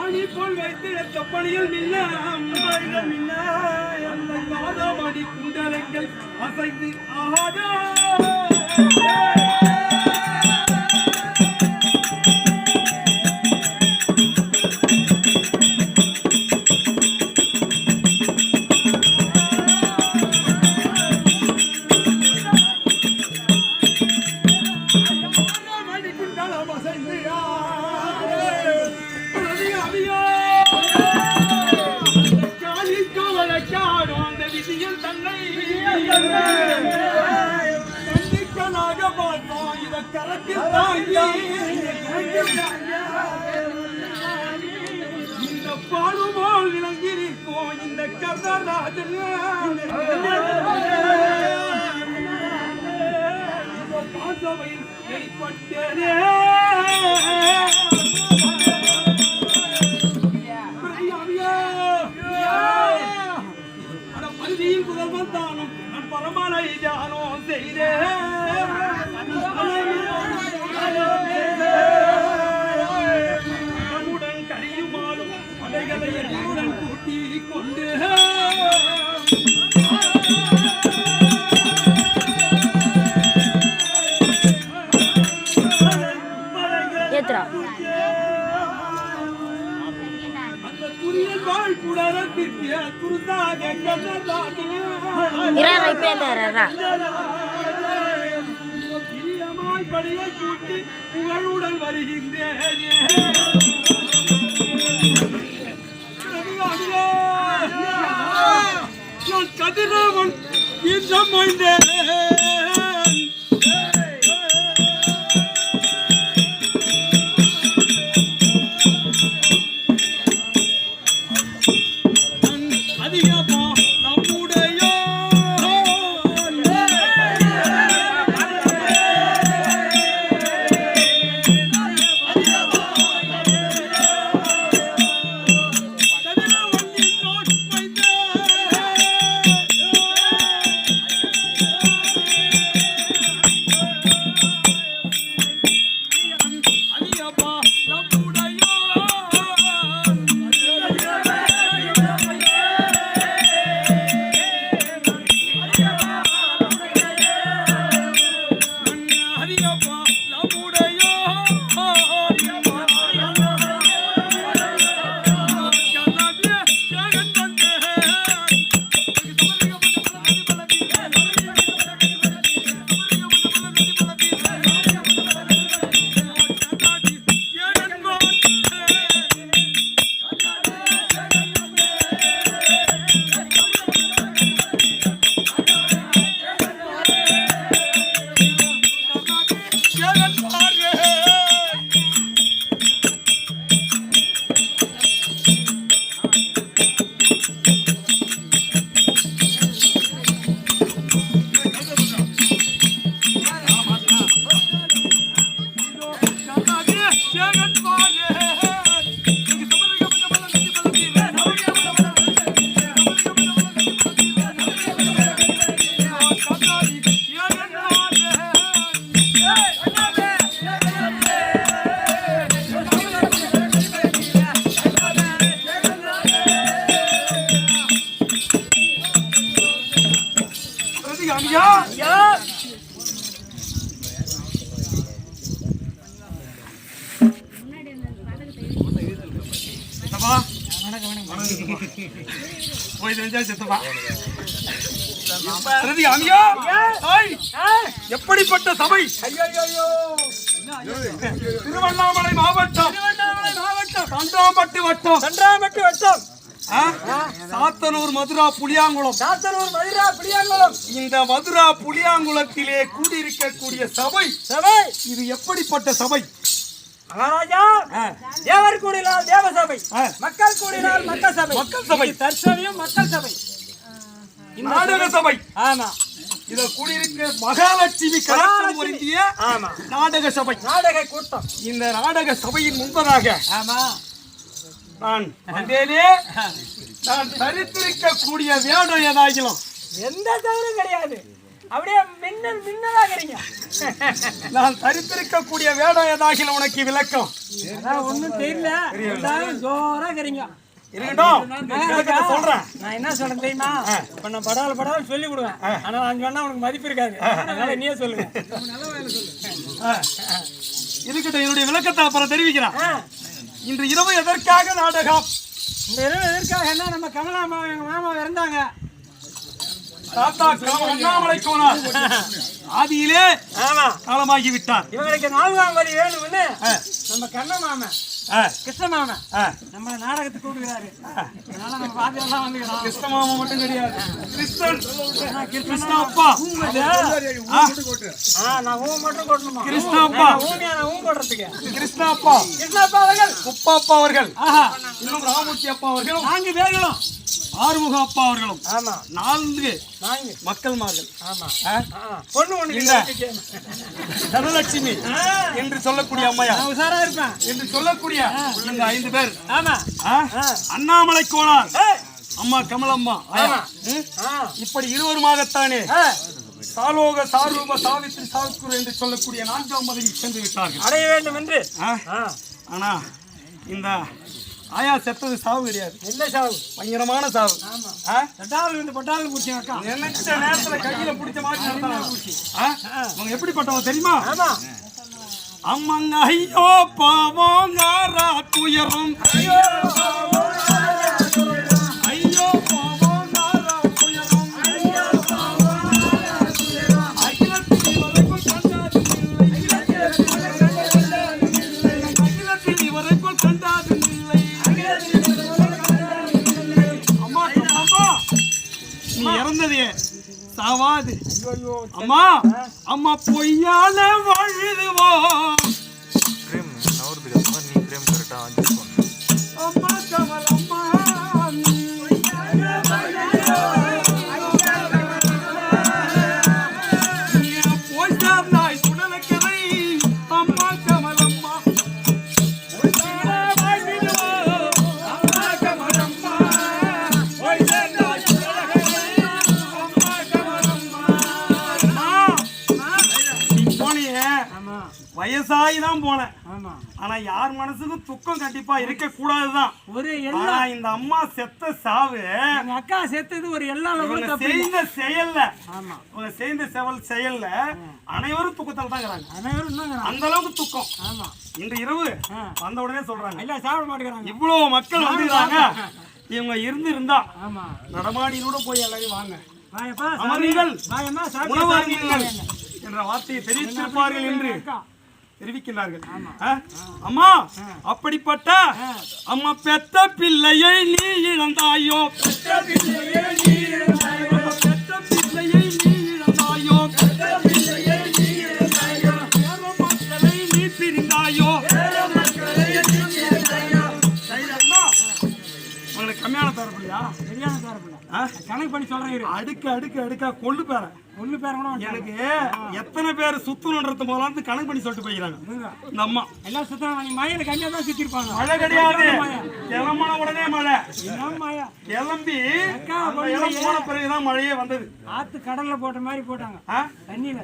ஆணிப்போல் வைத்திருந்த பணியில் மின்னாடி குண்டலங்கள் அசைந்து ஆடா இந்த பாடுபோல் விளங்கியிருக்கும் இந்த கர்ணராஜன் பாசவையில் வெளிப்பட்டேனே பகுதியில் புதல்வன் தானும் நான் பரமனை தியானம் செய்தேன் நம்முடன் கழியுமாலும் அவைகளை என்னுடன் கூட்டி கொண்டு அந்த துரியல் வாழ் குடரத்திற்கு குருதாக படியை கூட்டி புகழுடன் வருகின்றேன் கதிரவன் யுத்தம் வைந்தேன் ஐயா ஐயா எப்படிப்பட்ட சபை? திருவண்ணாமலை மாவட்டம் தண்டாம்பட்டு வட்டம் சாத்தனூர் மதுரா புளியாங்குளம் இந்த மதுரா புளியாங்குளத்திலே கூடியிருக்கக்கூடிய சபை இது எப்படிப்பட்ட சபை? மகாராஜா தேவர் கூடினால் தேவ சபை, மக்கள் கூடினால் மக்கள் சபை, தற்சமயம் மக்கள் சபை, நாடக சபை. ஆமா, இத கூடியிருக்க மகாலட்சுமி கலாச்சாரம் ஒருங்கிய நாடக சபை, நாடக கூட்டம். இந்த நாடக சபையின் முன்பதாக ஆமா நான் வந்தேனே. நான் தரித்திருக்கக்கூடிய வேடம் ஏதாகிலும் எந்த தவறும் கிடையாது. அப்படியே மின்னலாகிறீங்க. நான் தரித்திருக்கக்கூடிய வேடம் ஏதாகிலும் உனக்கு விளக்கம் ஒன்னும் தெரியல. ஜோராகிறீங்க இருக்கட்டும், சொல்றேன். நான் என்ன சொல்றேன் தெரியுமா? இப்ப நான் படால் சொல்லி கொடுவேன். ஆனா நான் சொன்னா உனக்கு மதிப்பு இருக்காது. அதனால நீயே சொல்லுங்க. இருக்கட்டும், என்னுடைய விளக்கத்தை அப்புறம் தெரிவிக்கிறேன். இன்று இரவு எதற்காக நாடகம்? இந்த இரவு எதற்காக? நம்ம கமலாமா எங்க மாமா இறந்தாங்க. தாத்தா அண்ணாமலை கோனார் ஆதியிலே காலமாகி விட்டார். இவங்களுக்கு 4ஆம் வழி வேணும்னு நம்ம கண்ண மாமன் கிருஷ்ண மாமன் நம்ம நாடகத்துக்கு கூப்பிடுறாரு. அதனால நம்ம பாத்தியெல்லாம் வந்துக்கிறோம். கிருஷ்ண மாமா மட்டும் கிடையாது, கிருஷ்ண அப்பா. நான் ஊ மட்டும் கொட்டணுமா? கிருஷ்ண அப்பா ஊமியான ஊ போடுறதுக்கு கிருஷ்ண அப்பா அவர்கள், குப்பா அப்பா அவர்கள், இன்னும் ராமூர்த்தி அப்பா அவர்களும் 4 பேர்களும், ஆறுமுக அப்பா அவர்களும், ஆமா 4 மக்கள்மார்கள். ஆமா பொண்ணு ஒண்ணு தனலட்சுமி என்று சொல்லக்கூடிய அம்மையா உசாரா இருப்பேன் என்று சொல்லக்கூடிய இந்த 5 பேர். ஆமா அண்ணாமலை கோனார், அம்மா கமலம்மா, இப்படி இருவருமாகத்தானே சாலோக சாரூப சாவித்ரி சாவித்ரி என்று சொல்லக்கூடிய 4ஆம் பதவி சென்று விட்டார்கள், அடைய வேண்டும் என்று. ஆனா இந்த ஆயா செத்தது சாவு கிடையாது, என்ன சாவு? பயங்கரமான சாவு. பட்டாளு பூச்சி அக்கா நினைச்ச நேரத்துல கையில பிடிச்ச மாதிரி அவங்க எப்படிப்பட்டவங்க தெரியுமா? அம்மங்க ஐயோ பாவோங்காரா துயரும், ஐயோ பாவோங்காரா துயரும், அகிலத்தில் வரைக்குள் கண்டாது அகிலத்தில் வரைக்குள் கண்டாது இல்லை. அம்மா அம்மா நீ இறந்ததே சாவாது. அம்மா அம்மா பொய்யால வாழுதுவோம். அம்மா கமலம்மா போய்சார் நாய் சுடலக்கரை. அம்மா கமலம்மா அம்மா கமலம்மா வயசாகிதான் போனேன். ஆனா யார் மனசுக்கும் துக்கம் கண்டிப்பா இருக்க கூடாதுதான். இந்த அம்மா செத்த சாவு, அக்கா செத்தது ஒரு எல்லா செய்த செயல்ல அனைவரும் துக்கத்தால் தான் இருக்கிறாங்க. அனைவரும் அந்த அளவுக்கு துக்கம். இன்று இரவு வந்த உடனே சொல்றாங்க, இல்ல சாப்பிட மாட்டேங்கிறாங்க. இவ்வளவு மக்கள் வந்துருக்காங்க, இவங்க இருந்தா நடமாடினோட போய் எல்லாரையும் வாங்க, அமருங்கள், உணவாருங்கள் என்ற வார்த்தையை தெரிவித்திருப்பார்கள் என்று தெரிவிக்கிறார்கள். அம்மா அப்படிப்பட்ட அம்மா பெத்த பிள்ளையை நீ இழந்தாயோ, பெத்த பிள்ளையை நீ இழந்தாயோ, மக்களை நீ பிரிந்தாயோ. உங்களுக்கு கம்மியான தரப்பில்லையா? சரியான தரப்பில்ல. கணக்கு பண்ணி சொல்றேன். அடுக்கா கொள்ளு பேர எனக்கு எத்தனை பேர் சுத்தணுன்றது முதல்ல கணக்கு பண்ணி சொல்லிட்டு போய்க்கிறாங்க. இந்த அம்மா எல்லாம் சுத்தம் மழையில கம்மியா தான் சுத்திருப்பாங்க. மழை கிடையாது, கிளம்பின உடனே மழை. கிளம்பி போன பிறகுதான் மழையே வந்தது. ஆத்து கடல்ல போட்ட மாதிரி போட்டாங்க தண்ணியில.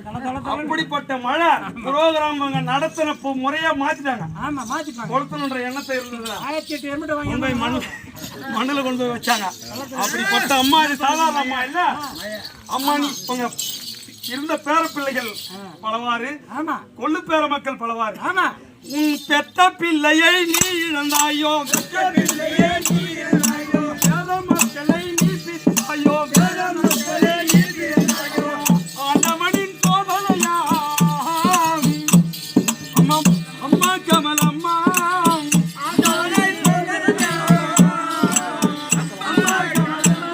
அப்படிப்பட்ட மழை புரோகிராம் நடத்தின முறையா மாத்திட்டாங்க. ஆமா மாத்திட்டாங்க. கொளுத்தணுன்ற எண்ணத்தை இருந்தது. 1008 எருமட்டை வாங்கி மண்ணுல கொண்டு போய் வச்சாங்க. அப்படிப்பட்ட அம்மா இது சாதாரண அம்மா இல்ல. அம்மா நீ உங்க இருந்த பேர பிள்ளைகள் பலவாறு, ஆமா கொள்ளு பேர மக்கள் பலவாறு. ஆமா உன் பெத்த பிள்ளையை நீ இழந்தாயோ, பெத்த பிள்ளையை நீ இழந்தாயோ, பேர மக்களை நீ பிரித்தாயோ, பேர மக்களை நீ பிரித்தாயோ, ஆண்டவனின் சோதனையா அம்மா அம்மா கமலம்மா, ஆண்டவனின் சோதனையா அம்மா கமலம்மா,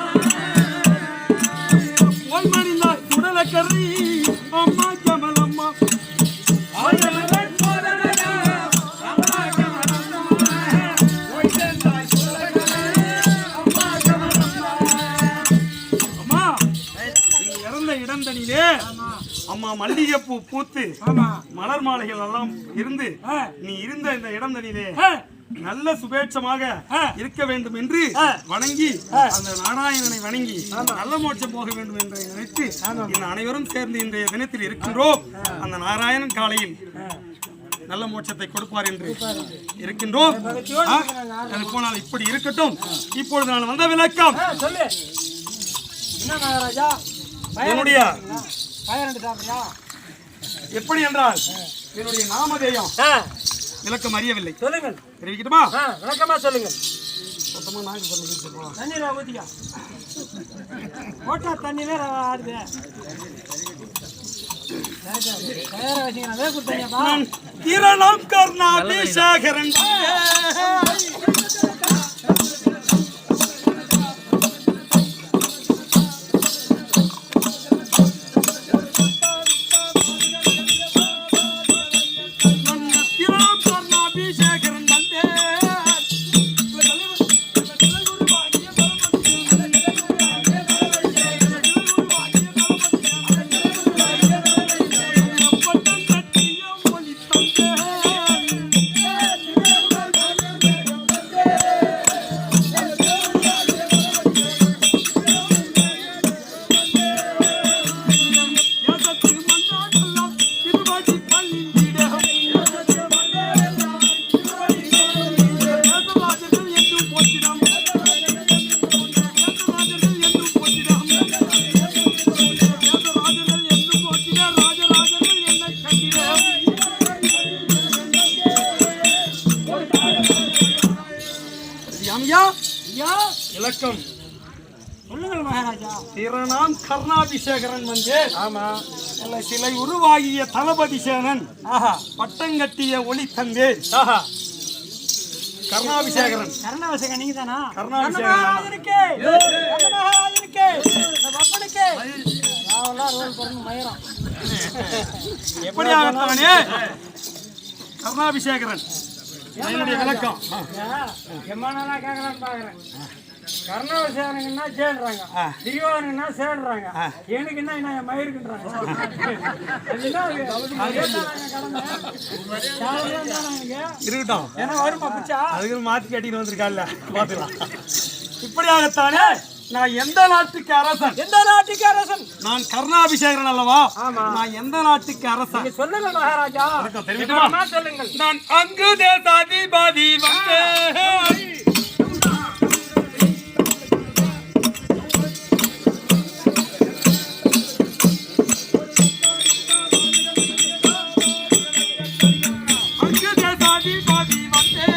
பொன்மணிந்தா சுடலக்கரி அம்மா கமலம்மா, ஆண்டவனின் சோதனையா அம்மா கமலம்மா, ஒய்தந்தாய் சுடலக்கரி அம்மா கமலம்மா. அம்மா நீ இறந்த இடந்தனிலே அம்மா மல்லிகைப்பூ பூத்து மலர் மாலைகள் எல்லாம் இருந்து நீ இருந்த இந்த இடந்தனிலே நல்ல சுபேட்சமாக இருக்க வேண்டும் என்று வணங்கி அந்த நாராயணனை வணங்கி நல்ல மோட்சம் போக வேண்டும் என்று நினைத்து இந்த அனைவரும் சேர்ந்து இன்றைய தினத்தில் இருக்கின்றோம். அந்த நாராயணன் காலையில் நல்ல மோட்சத்தை கொடுப்பார் என்று இருக்கின்றோம். அது போனால் இப்படி இருக்கட்டும். இப்பொழுது நான் வந்த விளக்கம் சொல்லு. என்ன மகாராஜா என்னுடைய பயரண்டு சாப்பிடுறியா? எப்படி என்றால் என்னுடைய நாமதேயம் விளக்கம் அறியவில்லை. சொல்லுங்கள். தெரிவிக்கட்டுமா? விளக்கமா சொல்லுங்கள். மொத்தமா நாக்கு சொல்லுங்க. தண்ணீரை ஊத்திக்கா. போட்டா தண்ணி வேற ஆடுது. தயாரா வச்சுக்கிறேன். வேக கொடுத்தீங்கப்பா. கிரணம் கர்ணாபிஷேகரன் இலக்கம் சொல்லுங்கள் மகாராஜா. திறனாம் கர்ணாபிஷேகரன் வந்து ஆமா சிலை உருவாகிய தளபதி சேனன் பட்டங்கட்டிய ஒளி தந்தே கர்ணாபிஷேகரன். கர்ணாபிஷேகன் நீங்க தானா? கர்ணாபிஷேகன் இருக்கே இருக்கே பப்பனுக்கே நாவெல்லாம் ரோல் பண்ணு மயரம் எப்படியாகத்தானே கர்ணாபிஷேகரன் என்னுடைய விளக்கம் எம்மானா கேட்கலான்னு பாக்குறேன். கர்ணாபிஷேகனுக்குன்னா சேடுறாங்க, திரியோகனுக்குன்னா சேடுறாங்க, எனக்குன்னா என்ன என் மயிருக்குன்றாங்க. இருக்கட்டும். ஏன்னா வருமா பிச்சா அதுக்கு மாத்தி கட்டிட்டு வந்திருக்கால பாத்துக்கலாம். இப்படியாகத்தானே நான் எந்த நாட்டுக்கு அரசன்? எந்த நாட்டுக்கு அரசன்? நான் கர்ணாபிஷேகரன் அல்லவா? ஆமா. நான் எந்த நாட்டுக்கு அரசன்? சொல்லுங்க மகாராஜா. தெரிவிக்கணுமா? சொல்லுங்கள். நான் அங்கு தேசாதிபதி வந்தேன். அங்கு தேசாதிபதி வந்தேன்.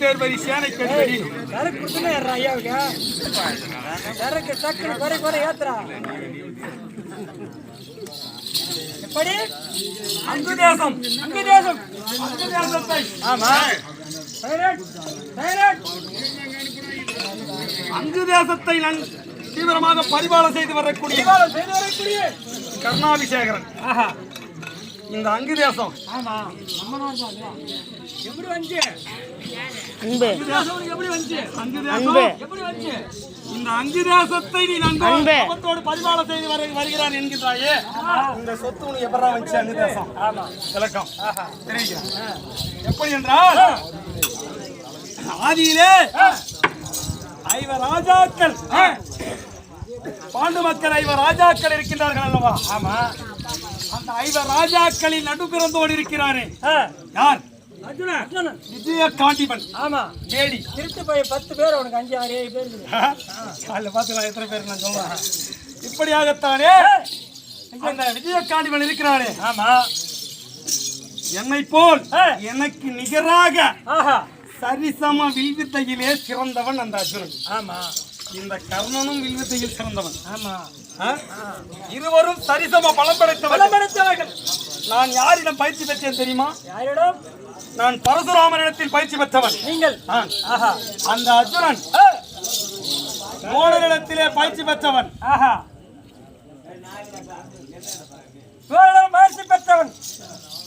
தேர்வரி சேனை கண்படி எப்படி அங்கு தேசம் அங்கு தேசம் அங்கு தேசத்தை ஆமா சைலண்ட் சைலண்ட் அங்கு தேசத்தை தீவிரமாக பரிபாலனை செய்து வரக்கூடிய கர்ணாபிஷேகரன். ஆஹா இந்த அங்கு தேசம் ஆமா நம்ம நாடு தான் எப்படி வந்து அன்பு அங்கு தேசம் எப்படி வந்து அங்கு அன்பு தேசம் எப்படி வந்து இந்த அங்கு தேசத்தை நீ நண்போடு பரிபாலனை செய்து வருகிறான் என்கிறாயே, இந்த சொத்து உனக்கு எப்படா வந்துச்சு? அங்கு தேசம் ஆமா விளக்கம் தெரிவிக்கிறேன். எப்படி என்றால் ஆதியிலே ஐவர் ராஜாக்கள் பாண்டு மக்கள் ஐவர் ராஜாக்கள் இருக்கின்றார்கள் அல்லவா? ஆமா அந்த ஐவர் ராஜாக்களில் நடு பிறந்தோடு இருக்கிறானே யார்? அர்ஜுனா அர்ஜுனா விஜய காண்டிபன். ஆமா கேடி திருட்டு போய் 10 பேர் உனக்கு 5 6 7 பேர் காலைல பார்த்துக்கலாம் எத்தனை பேர் நான் சொல்றேன். இப்படியாகத்தானே அந்த விஜய காண்டிபன் இருக்கிறானே, ஆமா என்னை போல் எனக்கு நிகராக ஆஹா சரிசம வில்வித்தையிலே சிறந்தவன் அந்த அர்ஜுனன். ஆமா இந்த கர்ணனும் வில்வித்தையில் சிறந்தவன். ஆமா இருவரும் சரிசம பலம் படைத்தவர்கள். பலப்படுத்தவர்கள். நான் யாரிடம் பயிற்சி பெற்றேன் தெரியுமா? யாரிடம்? நான் பரசுராமனிடத்தில் பயிற்சி பெற்றவன். நீங்கள் ஆஹா அந்த அர்ஜுனன் துரோணரிடத்திலே பயிற்சி பெற்றவன். ஆஹா துரோணரிடம் பயிற்சி பெற்றவன்.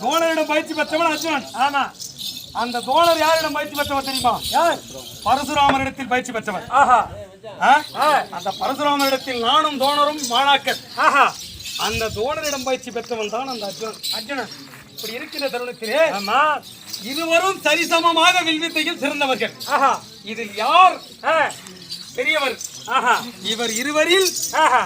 துரோணரிடம் பயிற்சி பெற்றவன் அர்ஜுனன். ஆமா அந்த துரோணர் யாரிடம் பயிற்சி பெற்றவன் தெரியுமா? யார்? பரசுராமனிடத்தில் பயிற்சி பெற்றவன். ஆஹா அந்த பரசுராமனிடத்தில் நானும் துரோணரும் மாணாக்கர். ஆஹா அந்த துரோணரிடம் பயிற்சி பெற்றவன் தான் அந்த அர்ஜுனன். அர்ஜுனன் இப்படி இருக்கிற தருணத்திலே ஆமா இருவரும் சரிசமமாக வில்வித்தையில் சிறந்தவர்கள். ஆஹா இதில் யார் பெரியவர்? ஆஹா இவர் இருவரில் ஆஹா